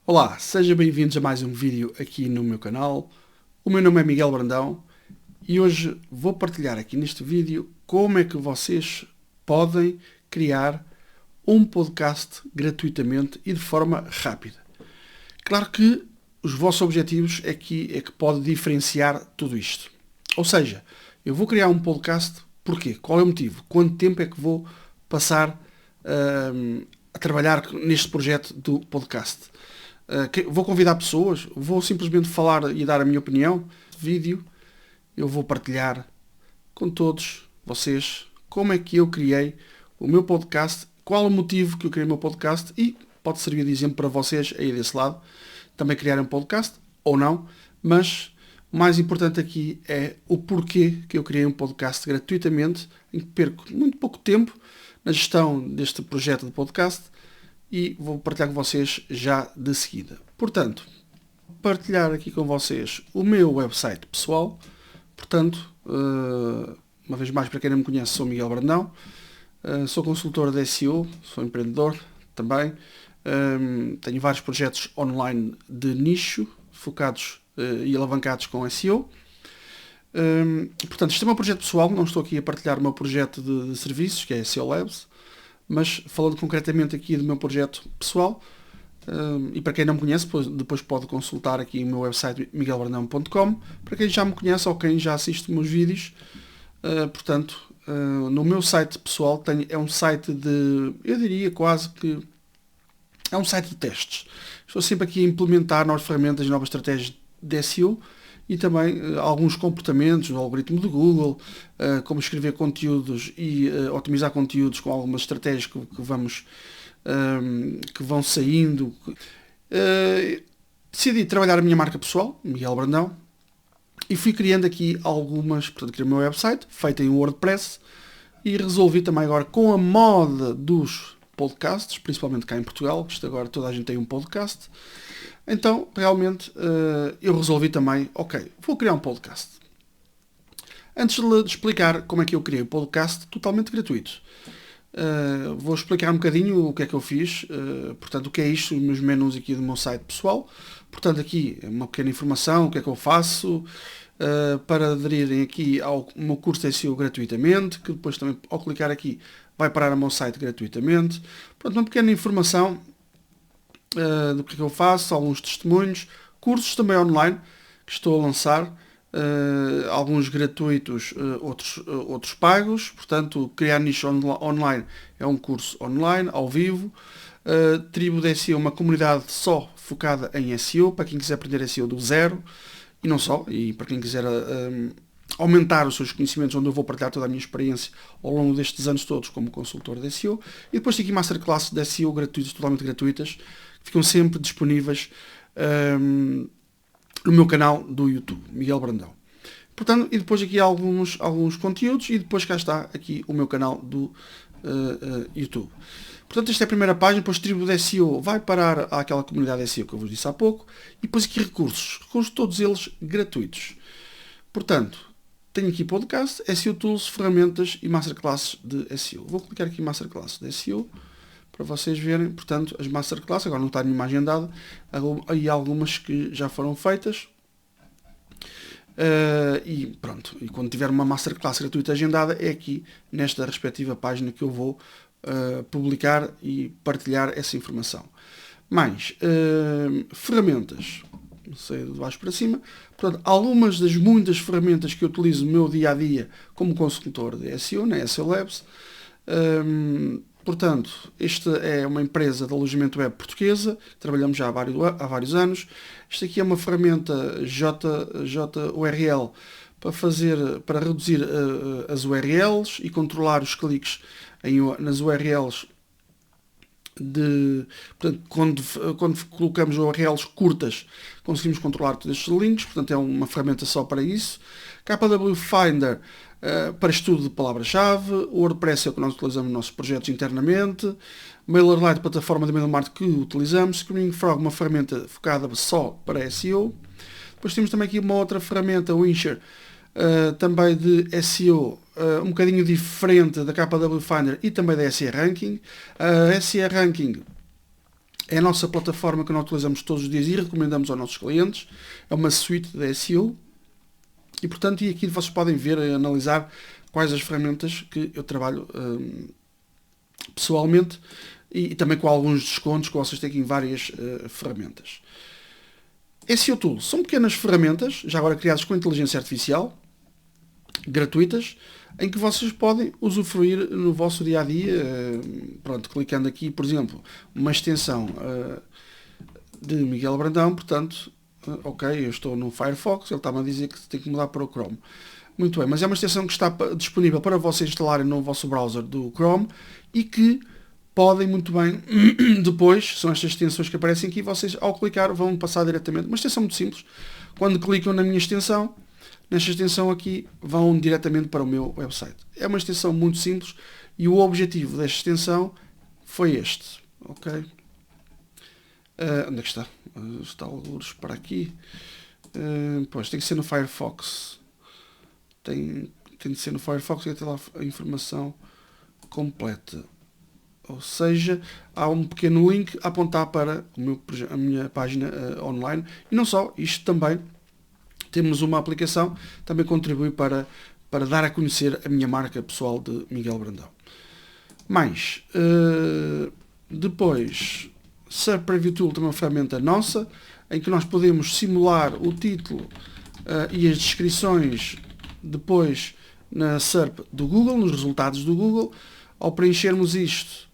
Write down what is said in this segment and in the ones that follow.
Olá, sejam bem-vindos a mais um vídeo aqui no meu canal. O meu nome é Miguel Brandão e hoje vou partilhar aqui neste vídeo como é que vocês podem criar um podcast gratuitamente e de forma rápida. Claro que os vossos objetivos aqui é que pode diferenciar tudo isto. Ou seja, eu vou criar um podcast, porquê? Qual é o motivo? Quanto tempo é que vou passar a trabalhar neste projeto do podcast? Vou convidar pessoas, vou simplesmente falar e dar a minha opinião. Vídeo, eu vou partilhar com todos vocês como é que eu criei o meu podcast, qual o motivo que eu criei o meu podcast e pode servir de exemplo para vocês aí desse lado também criarem um podcast ou não, mas o mais importante aqui é o porquê que eu criei um podcast gratuitamente, em que perco muito pouco tempo na gestão deste projeto de podcast e vou partilhar com vocês já de seguida. Portanto, partilhar aqui com vocês o meu website pessoal. Portanto, uma vez mais, para quem não me conhece, sou Miguel Brandão, sou consultor de SEO, sou empreendedor também, tenho vários projetos online de nicho, focados e alavancados com SEO. Portanto, isto é o meu projeto pessoal, não estou aqui a partilhar o meu projeto de serviços, que é a SEO Labs, mas falando concretamente aqui do meu projeto pessoal, e para quem não me conhece, depois pode consultar aqui o meu website miguelbrandão.com. Para quem já me conhece ou quem já assiste os meus vídeos, portanto, no meu site pessoal é um site de, eu diria quase que é um site de testes. Estou sempre aqui a implementar novas ferramentas e novas estratégias de SEO e também alguns comportamentos do algoritmo do Google, como escrever conteúdos e otimizar conteúdos com algumas estratégias que vão saindo. Decidi trabalhar a minha marca pessoal, Miguel Brandão, e fui criando aqui algumas, portanto, criei o meu website, feito em WordPress, e resolvi também agora com a moda dos podcasts, principalmente cá em Portugal, isto agora toda a gente tem um podcast, então realmente eu resolvi também, ok, vou criar um podcast. Antes de explicar como é que eu criei o podcast, totalmente gratuito, vou explicar um bocadinho o que é que eu fiz, portanto o que é isto, os meus menus aqui do meu site pessoal. Portanto aqui uma pequena informação, o que é que eu faço, para aderirem aqui ao meu curso de SEO gratuitamente, que depois também ao clicar aqui vai parar ao meu site gratuitamente. Portanto, uma pequena informação do que é que eu faço, alguns testemunhos, cursos também online que estou a lançar, alguns gratuitos, outros pagos. Portanto, criar nicho online é um curso online, ao vivo. Tribo de SEO, uma comunidade só focada em SEO, para quem quiser aprender SEO do zero, e não só, e para quem quiser aumentar os seus conhecimentos, onde eu vou partilhar toda a minha experiência ao longo destes anos todos como consultor de SEO. E depois tem aqui masterclasses de SEO gratuitas, totalmente gratuitas, que ficam sempre disponíveis no meu canal do YouTube, Miguel Brandão. Portanto, e depois aqui alguns conteúdos e depois cá está aqui o meu canal do YouTube. Portanto, esta é a primeira página, depois tribo de SEO vai parar àquela comunidade SEO que eu vos disse há pouco, e depois aqui recursos todos eles gratuitos. Portanto, tenho aqui podcast, SEO Tools, ferramentas e masterclasses de SEO. Vou clicar aqui em masterclasses de SEO para vocês verem, portanto, as masterclasses, agora não está nenhuma agendada, aí algumas que já foram feitas. E pronto, e quando tiver uma masterclass gratuita agendada é aqui nesta respectiva página que eu vou publicar e partilhar essa informação. Mais ferramentas, não sei, de baixo para cima. Portanto, algumas das muitas ferramentas que eu utilizo no meu dia a dia como consultor de SEO, na SEO Labs. Portanto, esta é uma empresa de alojamento web portuguesa, trabalhamos já há vários anos. Esta aqui é uma ferramenta JURL para reduzir as URLs e controlar os cliques nas URLs. Portanto, quando colocamos URLs curtas, conseguimos controlar todos estes links. Portanto, é uma ferramenta só para isso. KW Finder para estudo de palavra-chave. O WordPress é o que nós utilizamos nos nossos projetos internamente. MailerLite, plataforma de mail marketing que utilizamos. Screaming Frog, uma ferramenta focada só para SEO. Depois temos também aqui uma outra ferramenta, o Incher, também de SEO, um bocadinho diferente da KW Finder e também da SE Ranking. A SE Ranking É a nossa plataforma que nós utilizamos todos os dias e recomendamos aos nossos clientes. É uma suite de SEO. E, portanto, e aqui vocês podem ver e analisar quais as ferramentas que eu trabalho pessoalmente e também com alguns descontos que vocês têm aqui em várias ferramentas. SEO Tools são pequenas ferramentas, já agora criadas com inteligência artificial, gratuitas, em que vocês podem usufruir no vosso dia-a-dia, pronto, clicando aqui, por exemplo, uma extensão de Miguel Brandão, portanto, ok, eu estou no Firefox, ele está-me a dizer que tem que mudar para o Chrome. Muito bem, mas é uma extensão que está disponível para vocês instalarem no vosso browser do Chrome e que podem muito bem, depois, são estas extensões que aparecem aqui, vocês ao clicar vão passar diretamente, uma extensão muito simples, quando clicam na minha extensão, nesta extensão aqui, vão diretamente para o meu website. É uma extensão muito simples e o objetivo desta extensão foi este, ok? Onde é que está? Está alguns para aqui. Pois, tem que ser no Firefox. Tem de ser no Firefox e ter lá a informação completa. Ou seja, há um pequeno link a apontar para a minha página online. E não só, isto também, temos uma aplicação, também contribui para dar a conhecer a minha marca pessoal de Miguel Brandão. Mais, depois, SERP Preview Tool também é uma ferramenta nossa, em que nós podemos simular o título e as descrições depois na SERP do Google, nos resultados do Google. Ao preenchermos isto,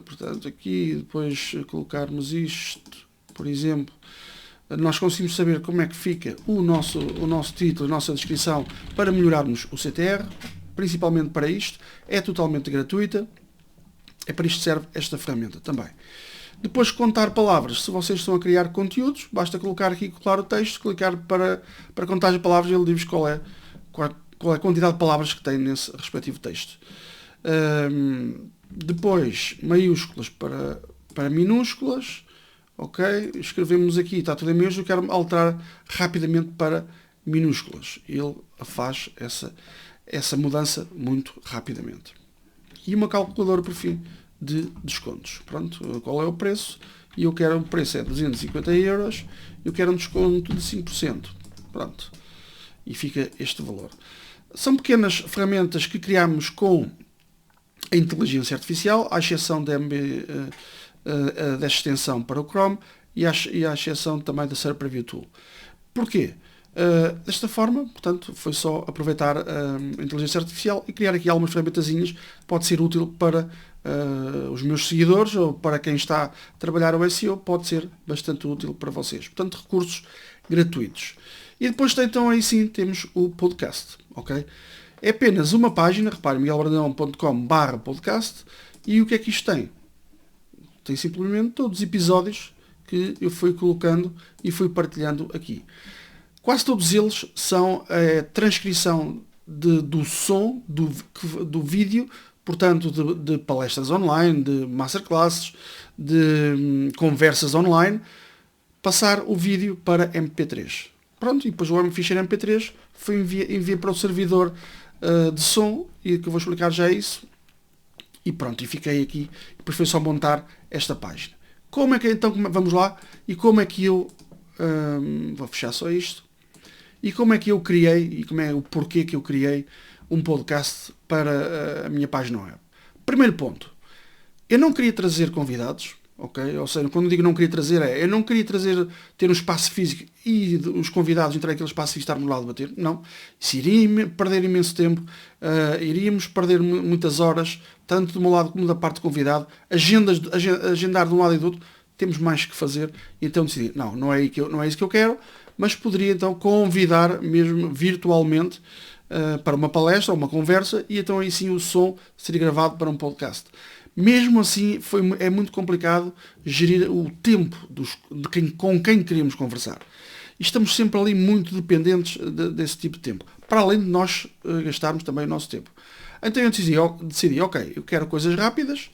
portanto aqui, depois colocarmos isto, por exemplo, nós conseguimos saber como é que fica o nosso título, a nossa descrição, para melhorarmos o CTR, principalmente para isto. É totalmente gratuita, é para isto que serve esta ferramenta também. Depois, contar palavras. Se vocês estão a criar conteúdos, basta colocar aqui, colar o texto, clicar para contar as palavras e ele diz qual é a quantidade de palavras que tem nesse respectivo texto. Depois, maiúsculas para minúsculas. Ok, escrevemos aqui, está tudo em maiúsculas, eu quero alterar rapidamente para minúsculas. Ele faz essa mudança muito rapidamente. E uma calculadora, por fim, de descontos. Pronto, qual é o preço? E eu quero, o preço é 250 euros, eu quero um desconto de 5%. Pronto, e fica este valor. São pequenas ferramentas que criamos com a inteligência artificial, à exceção da desta extensão para o Chrome e à exceção também da SERP Preview Tool. Porquê? Desta forma, portanto, foi só aproveitar a inteligência artificial e criar aqui algumas ferramentazinhas. Pode ser útil para os meus seguidores ou para quem está a trabalhar o SEO, pode ser bastante útil para vocês. Portanto, recursos gratuitos. E depois, então, aí sim, temos o podcast, ok? É apenas uma página, reparem, miguelbrandão.com/podcast, e o que é que isto tem? Tem simplesmente todos os episódios que eu fui colocando e fui partilhando aqui. Quase todos eles são a transcrição do som, do vídeo, portanto de palestras online, de masterclasses, de conversas online, passar o vídeo para MP3. Pronto, e depois o ficheiro MP3 foi enviado para o servidor de som, e que eu vou explicar já isso. E pronto, e fiquei aqui. Depois foi só montar esta página. Como é que, então, vamos lá, e como é que eu, vou fechar só isto, e como é que eu criei, e como é o porquê que eu criei um podcast para a minha página web. Primeiro ponto, eu não queria trazer convidados, ok? Ou seja, quando digo não queria trazer, eu não queria ter um espaço físico e os convidados entrarem naquele espaço físico e estarmos lá a debater. Não. Isso iria perder imenso tempo, iríamos perder muitas horas, tanto do meu lado como da parte do convidado, agendar de um lado e do outro, temos mais que fazer, e então decidi, não é isso que eu quero, mas poderia então convidar mesmo virtualmente para uma palestra ou uma conversa, e então aí sim o som seria gravado para um podcast. Mesmo assim, é muito complicado gerir o tempo com quem queríamos conversar. E estamos sempre ali muito dependentes desse tipo de tempo, para além de nós gastarmos também o nosso tempo. Então eu decidi, ok, eu quero coisas rápidas,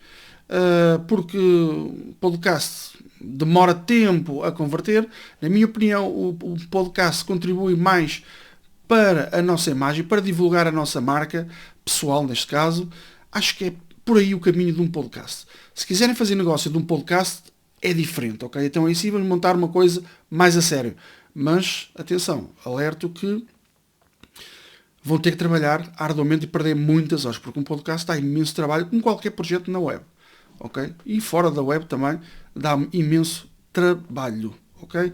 porque o podcast demora tempo a converter. Na minha opinião, o podcast contribui mais para a nossa imagem, para divulgar a nossa marca pessoal, neste caso. Acho que é por aí o caminho de um podcast. Se quiserem fazer negócio de um podcast, é diferente, ok? Então aí sim vamos montar uma coisa mais a sério. Mas, atenção, alerto que vão ter que trabalhar arduamente e perder muitas horas, porque um podcast dá imenso trabalho, como qualquer projeto na web, ok? E fora da web também dá imenso trabalho, ok?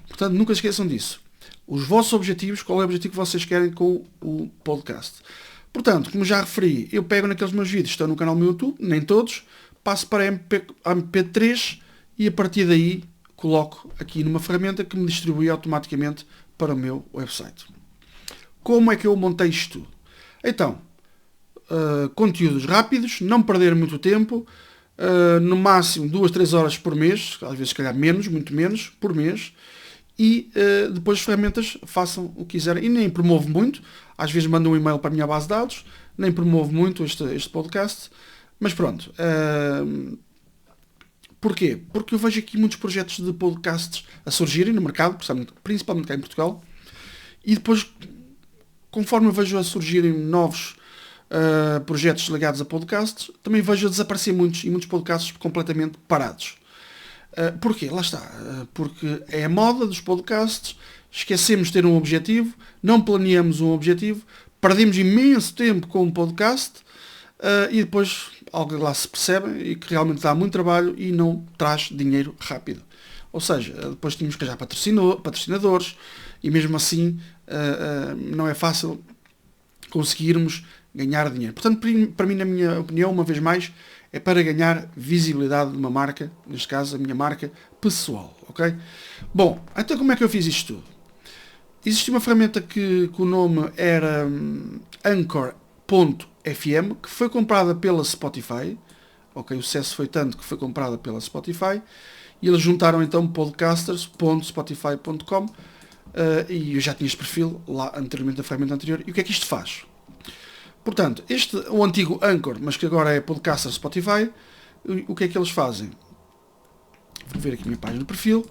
Portanto, nunca se esqueçam disso. Os vossos objetivos, qual é o objetivo que vocês querem com o podcast? Portanto, como já referi, eu pego naqueles meus vídeos que estão no canal do meu YouTube, nem todos, passo para MP3 e a partir daí coloco aqui numa ferramenta que me distribui automaticamente para o meu website. Como é que eu montei isto tudo? Então, conteúdos rápidos, não perder muito tempo, no máximo 2-3 horas por mês, às vezes se calhar menos, muito menos, por mês, e depois as ferramentas façam o que quiserem. E nem promovo muito, às vezes mando um e-mail para a minha base de dados, nem promovo muito este podcast, mas pronto. Porquê? Porque eu vejo aqui muitos projetos de podcasts a surgirem no mercado, principalmente cá em Portugal, e depois, conforme eu vejo a surgirem novos projetos ligados a podcasts, também vejo a desaparecer muitos, e muitos podcasts completamente parados. Porquê? Lá está. Porque é a moda dos podcasts, esquecemos de ter um objetivo, não planeamos um objetivo, perdemos imenso tempo com um podcast e depois algo lá se percebe e que realmente dá muito trabalho e não traz dinheiro rápido. Ou seja, depois tínhamos que arranjar patrocinadores e mesmo assim não é fácil conseguirmos ganhar dinheiro. Portanto, para mim, na minha opinião, uma vez mais, é para ganhar visibilidade de uma marca, neste caso a minha marca pessoal, ok? Bom, então como é que eu fiz isto tudo? Existia uma ferramenta que o nome era Anchor.fm, que foi comprada pela Spotify, ok? O sucesso foi tanto que foi comprada pela Spotify, e eles juntaram então podcasters.spotify.com e eu já tinha este perfil lá anteriormente da ferramenta anterior. E o que é que isto faz? Portanto, o antigo Anchor, mas que agora é Podcaster Spotify, o que é que eles fazem? Vou ver aqui a minha página de perfil.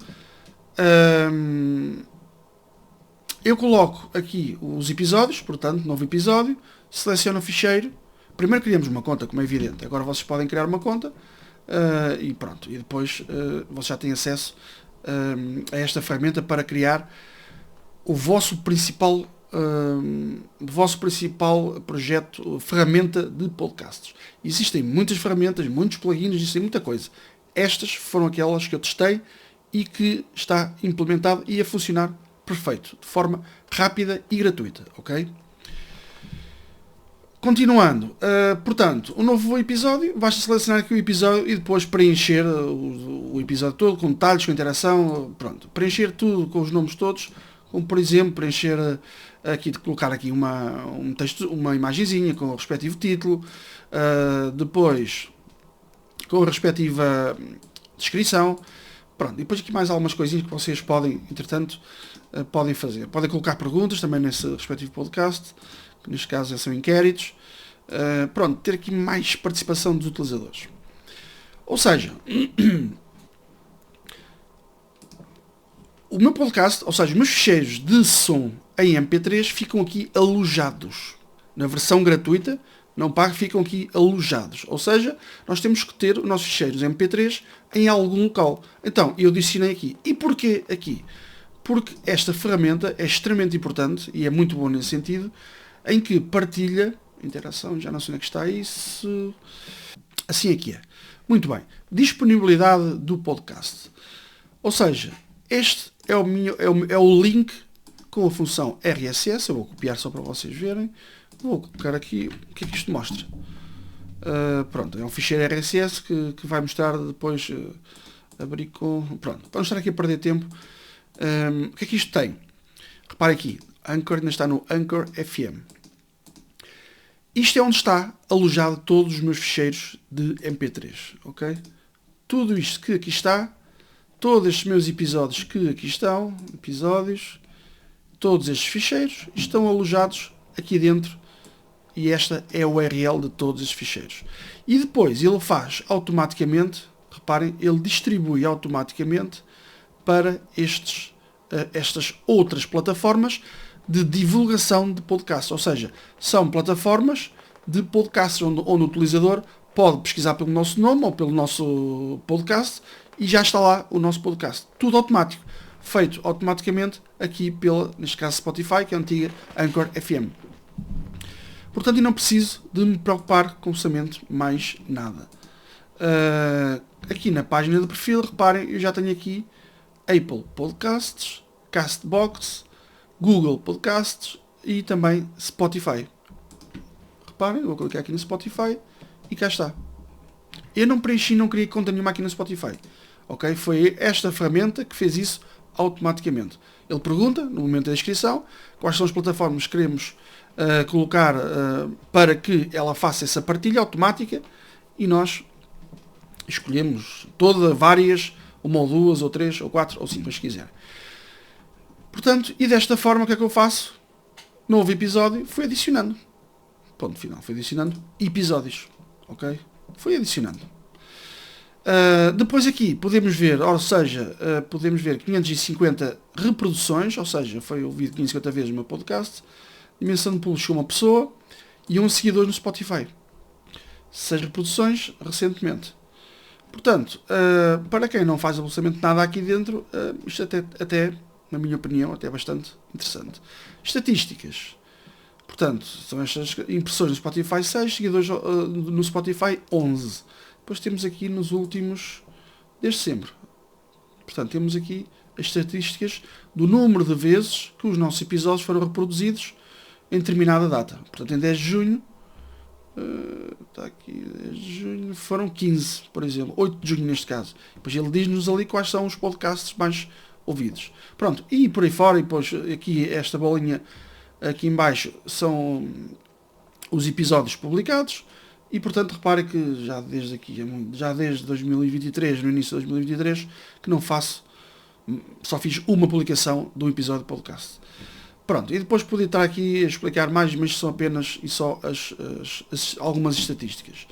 Eu coloco aqui os episódios, portanto, novo episódio, seleciono o ficheiro. Primeiro criamos uma conta, como é evidente. Agora vocês podem criar uma conta e pronto. E depois vocês já têm acesso a esta ferramenta para criar o vosso principal projeto, ferramenta de podcasts. Existem muitas ferramentas, muitos plugins, existem muita coisa. Estas foram aquelas que eu testei e que está implementado e a funcionar perfeito, de forma rápida e gratuita, ok? Continuando, portanto, um novo episódio, basta selecionar aqui o episódio e depois preencher o episódio todo com detalhes, com interação, pronto, preencher tudo com os nomes todos, como por exemplo preencher aqui, de colocar aqui um texto, uma imagenzinha com o respectivo título, depois com a respectiva descrição, pronto, e depois aqui mais algumas coisinhas que vocês podem, entretanto, podem fazer. Podem colocar perguntas também nesse respectivo podcast, que neste caso são inquéritos, pronto, ter aqui mais participação dos utilizadores. Ou seja, o meu podcast, ou seja, os meus ficheiros de som em MP3 ficam aqui alojados. Na versão gratuita, não pago, ficam aqui alojados. Ou seja, nós temos que ter os nossos ficheiros MP3 em algum local. Então, eu adicionei aqui. E porquê aqui? Porque esta ferramenta é extremamente importante e é muito boa nesse sentido, em que partilha, interação, já não sei onde é que está isso, assim aqui é. Muito bem, disponibilidade do podcast. Ou seja, este é o link com a função RSS, eu vou copiar só para vocês verem, vou colocar aqui, o que é que isto mostra? Pronto, é um ficheiro RSS que vai mostrar depois, abrir com, pronto, para não estar aqui a perder tempo, o que é que isto tem? Repare aqui, Anchor ainda está no Anchor FM. Isto é onde está alojado todos os meus ficheiros de MP3, ok? Tudo isto que aqui está, todos estes meus episódios que aqui estão, todos estes ficheiros estão alojados aqui dentro e esta é a URL de todos estes ficheiros. E depois ele faz automaticamente, reparem, ele distribui automaticamente para estas outras plataformas de divulgação de podcasts, ou seja, são plataformas de podcasts onde o utilizador pode pesquisar pelo nosso nome ou pelo nosso podcast e já está lá o nosso podcast. Tudo automático. Feito automaticamente aqui pela, neste caso, Spotify, que é a antiga Anchor FM. Portanto, eu não preciso de me preocupar com absolutamente mais nada. Aqui na página de perfil, reparem, eu já tenho aqui Apple Podcasts, Castbox, Google Podcasts e também Spotify. Reparem, eu vou clicar aqui no Spotify e cá está. Eu não preenchi, não criei conta nenhuma aqui no Spotify. Ok? Foi esta ferramenta que fez isso automaticamente. Ele pergunta, no momento da inscrição, quais são as plataformas que queremos colocar para que ela faça essa partilha automática e nós escolhemos várias, uma ou duas, ou três, ou quatro, ou cinco, se quiser. Portanto, e desta forma o que é que eu faço? Novo episódio, fui adicionando. Ponto final, fui adicionando episódios. Ok? Fui adicionando. Depois aqui podemos ver, ou seja, podemos ver 550 reproduções, ou seja, foi ouvido 550 vezes o meu podcast, dimensão de público chegou uma pessoa e um seguidor no Spotify. 6 reproduções recentemente. Portanto, para quem não faz absolutamente nada aqui dentro, isto até, na minha opinião, até é bastante interessante. Estatísticas. Portanto, são estas impressões no Spotify 6, seguidores no Spotify 11. Depois temos aqui nos últimos, desde sempre. Portanto, temos aqui as estatísticas do número de vezes que os nossos episódios foram reproduzidos em determinada data. Portanto, em 10 de junho, está aqui, 10 de junho, foram 15, por exemplo. 8 de junho neste caso. Depois ele diz-nos ali quais são os podcasts mais ouvidos. Pronto, e por aí fora, e depois aqui esta bolinha aqui em baixo são os episódios publicados. E portanto reparem que já desde 2023, no início de 2023, que não faço, só fiz uma publicação de um episódio de podcast. Pronto, e depois podia estar aqui a explicar mais, mas são apenas e só algumas estatísticas.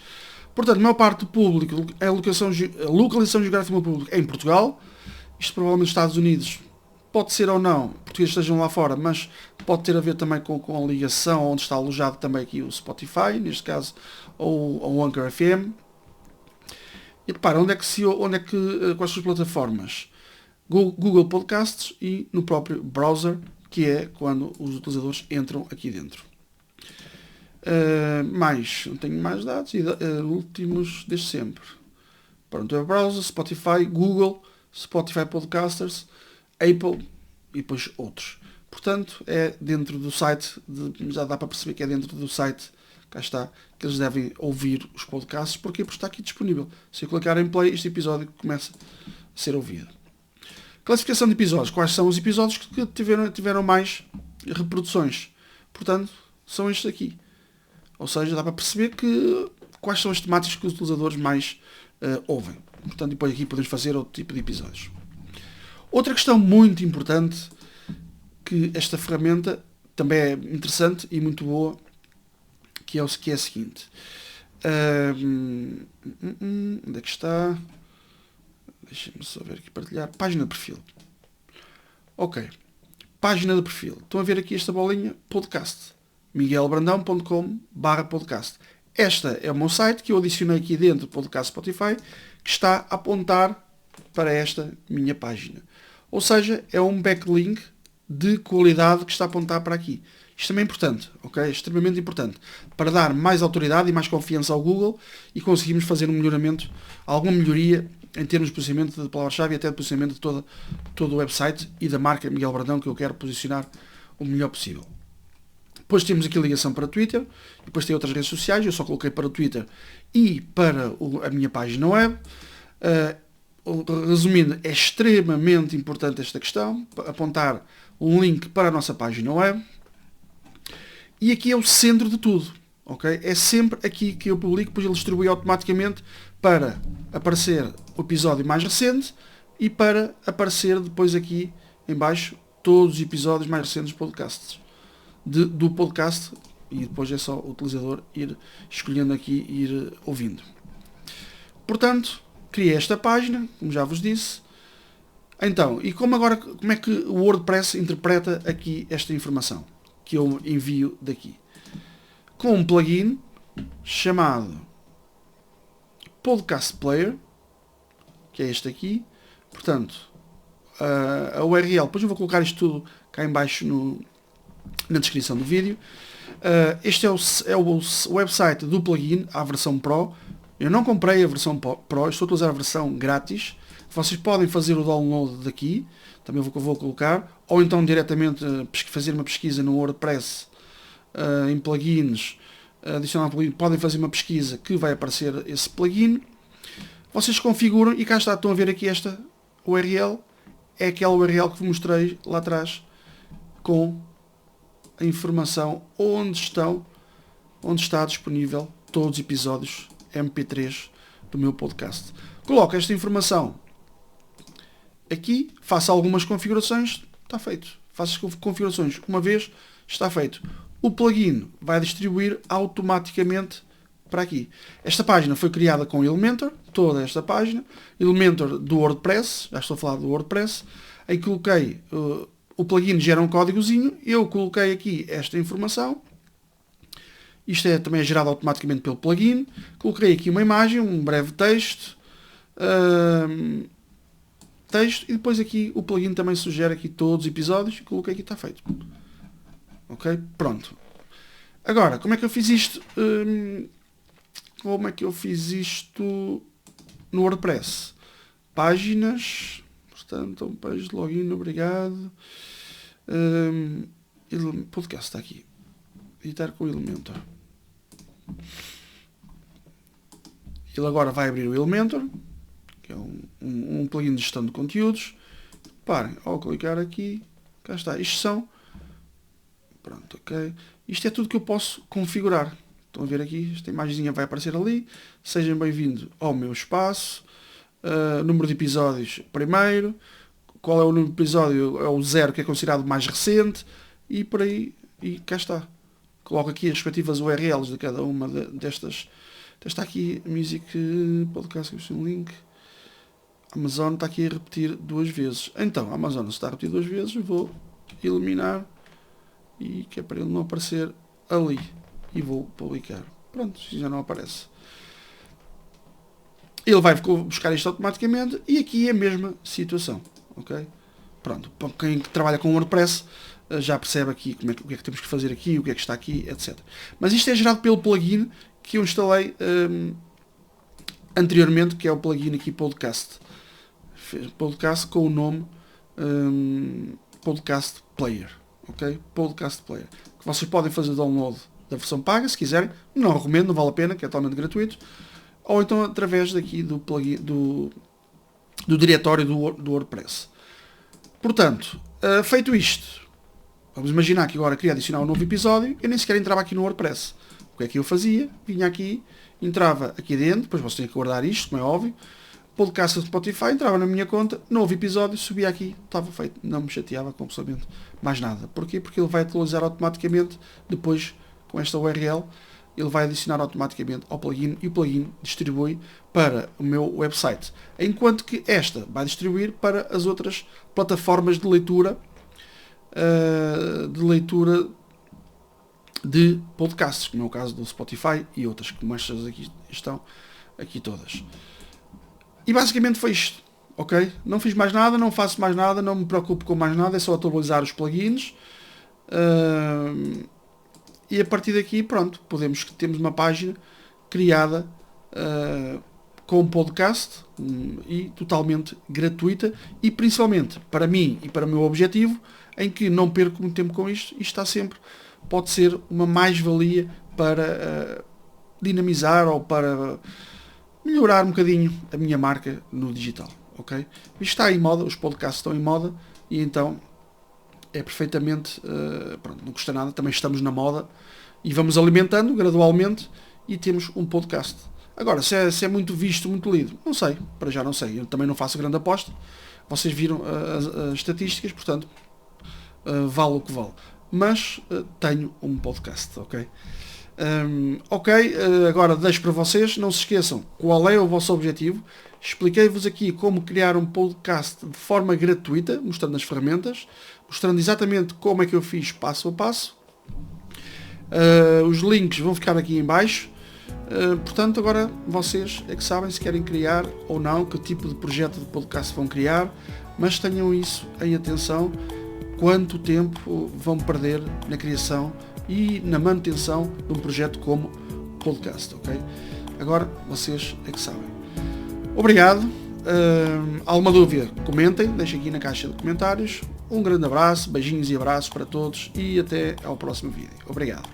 Portanto, a maior parte do público, a localização geográfica do público é em Portugal. Isto provavelmente nos Estados Unidos pode ser ou não, portugueses estejam lá fora, mas pode ter a ver também com a ligação onde está alojado também aqui o Spotify, neste caso, ou o Anchor FM. E repara, quais são as plataformas? Google Podcasts e no próprio browser, que é quando os utilizadores entram aqui dentro. Não tenho mais dados, últimos desde sempre. Pronto, é o browser, Spotify, Google, Spotify Podcasters, Apple e depois outros. Portanto, é dentro do site, já dá para perceber que é dentro do site, cá está, que eles devem ouvir os podcasts, porque está aqui disponível. Se eu clicar em play, este episódio começa a ser ouvido. Classificação de episódios. Quais são os episódios que tiveram mais reproduções? Portanto, são estes aqui. Ou seja, dá para perceber quais são as temáticas que os utilizadores mais ouvem. Portanto, depois aqui podemos fazer outro tipo de episódios. Outra questão muito importante, que esta ferramenta também é interessante e muito boa, que é a seguinte. Onde é que está? Deixem-me só ver aqui, partilhar. Página de perfil. Ok. Página de perfil. Estão a ver aqui esta bolinha? Podcast. miguelbrandão.com/podcast. Esta é o meu site que eu adicionei aqui dentro do podcast Spotify, que está a apontar para esta minha página. Ou seja, é um backlink de qualidade que está a apontar para aqui. Isto também é importante, ok? É extremamente importante. Para dar mais autoridade e mais confiança ao Google e conseguirmos fazer um melhoramento, alguma melhoria em termos de posicionamento de palavra-chave e até de posicionamento de todo o website e da marca Miguel Brandão, que eu quero posicionar o melhor possível. Depois temos aqui a ligação para o Twitter, depois tem outras redes sociais, eu só coloquei para o Twitter e para a minha página web. Resumindo, é extremamente importante esta questão, apontar um link para a nossa página web. E aqui é o centro de tudo, ok? É sempre aqui que eu publico, pois ele distribui automaticamente para aparecer o episódio mais recente e para aparecer depois aqui em baixo todos os episódios mais recentes dos podcasts. Do podcast, e depois é só o utilizador ir escolhendo aqui e ir ouvindo. Portanto, criei esta página, como já vos disse. Então, e como é que o WordPress interpreta aqui esta informação que eu envio daqui? Com um plugin chamado Podcast Player, que é este aqui. Portanto, a URL, depois eu vou colocar isto tudo cá em baixo na descrição do vídeo. Este é o website do plugin, a versão Pro. Eu não comprei a versão Pro, estou a utilizar a versão grátis. Vocês podem fazer o download daqui, também vou colocar, ou então diretamente fazer uma pesquisa no WordPress em plugins, adicionar um plugin, podem fazer uma pesquisa que vai aparecer esse plugin. Vocês configuram e cá está, estão a ver aqui esta URL, é aquela URL que vos mostrei lá atrás com a informação onde está disponível todos os episódios MP3 do meu podcast. Coloco esta informação aqui, faço algumas configurações, está feito. Faço as configurações uma vez, está feito. O plugin vai distribuir automaticamente para aqui. Esta página foi criada com Elementor, toda esta página, Elementor do WordPress, já estou a falar do WordPress, aí coloquei, o plugin gera um códigozinho, eu coloquei aqui esta informação, isto também é gerado automaticamente pelo plugin, coloquei aqui uma imagem, um breve texto, e depois aqui o plugin também sugere aqui todos os episódios, e coloquei aqui, está feito. Ok? Pronto. Agora, como é que eu fiz isto? Como é que eu fiz isto no WordPress? Páginas, portanto, páginas de login, obrigado. Podcast está aqui. Editar com o Elementor. Ele agora vai abrir o Elementor, que é um plugin de gestão de conteúdos. Parem, ao clicar aqui, cá está, isto são. Pronto, ok. Isto é tudo que eu posso configurar. Estão a ver aqui, esta imagenzinha vai aparecer ali. Sejam bem-vindos ao meu espaço. Número de episódios primeiro. Qual é o número de episódio? É o 0, que é considerado mais recente. E por aí, e cá está. Coloco aqui as respectivas URLs de cada uma destas. Está aqui Music Podcast, um link. Amazon está aqui a repetir 2 vezes. Então, a Amazon está a repetir 2 vezes. Vou eliminar. E que é para ele não aparecer ali. E vou publicar. Pronto, já não aparece. Ele vai buscar isto automaticamente e aqui é a mesma situação. Ok? Pronto, para quem trabalha com WordPress já percebe aqui o que é que temos que fazer aqui, o que é que está aqui, etc. Mas isto é gerado pelo plugin que eu instalei anteriormente, que é o plugin aqui Podcast. Podcast com o nome Podcast Player. Ok? Podcast Player. Que vocês podem fazer download da versão paga, se quiserem. Não recomendo, não vale a pena, que é totalmente gratuito. Ou então através daqui do plugin, do diretório do WordPress. Portanto, feito isto, vamos imaginar que agora queria adicionar um novo episódio, eu nem sequer entrava aqui no WordPress. O que é que eu fazia? Vinha aqui, entrava aqui dentro, depois vocês têm que guardar isto, como é óbvio. Podcast do Spotify, entrava na minha conta, novo episódio, subia aqui, estava feito. Não me chateava com absolutamente mais nada. Porquê? Porque ele vai atualizar automaticamente, depois, com esta URL, ele vai adicionar automaticamente ao plugin e o plugin distribui para o meu website. Enquanto que esta vai distribuir para as outras plataformas de leitura de podcasts, como é o caso do Spotify e outras, como estas aqui estão, aqui todas. E basicamente foi isto, ok? Não fiz mais nada, não faço mais nada, não me preocupo com mais nada, é só atualizar os plugins. E a partir daqui, pronto, temos uma página criada com um podcast e totalmente gratuita e principalmente para mim e para o meu objetivo, em que não perco muito tempo com isto, está sempre, pode ser uma mais-valia para dinamizar ou para melhorar um bocadinho a minha marca no digital, ok? Isto está em moda, os podcasts estão em moda e então é perfeitamente, pronto, não custa nada, também estamos na moda e vamos alimentando gradualmente e temos um podcast. Agora, se é muito visto, muito lido, não sei, para já não sei, eu também não faço grande aposta, vocês viram as estatísticas, portanto, vale o que vale. Mas tenho um podcast, ok? Agora deixo para vocês, não se esqueçam qual é o vosso objetivo. Expliquei-vos aqui como criar um podcast de forma gratuita, mostrando as ferramentas, mostrando exatamente como é que eu fiz passo a passo. Os links vão ficar aqui em baixo. Portanto, agora vocês é que sabem se querem criar ou não, que tipo de projeto de podcast vão criar, mas tenham isso em atenção, quanto tempo vão perder na criação e na manutenção de um projeto como podcast, ok? Agora vocês é que sabem. Obrigado. Alguma dúvida, comentem, deixem aqui na caixa de comentários. Um grande abraço, beijinhos e abraços para todos e até ao próximo vídeo. Obrigado.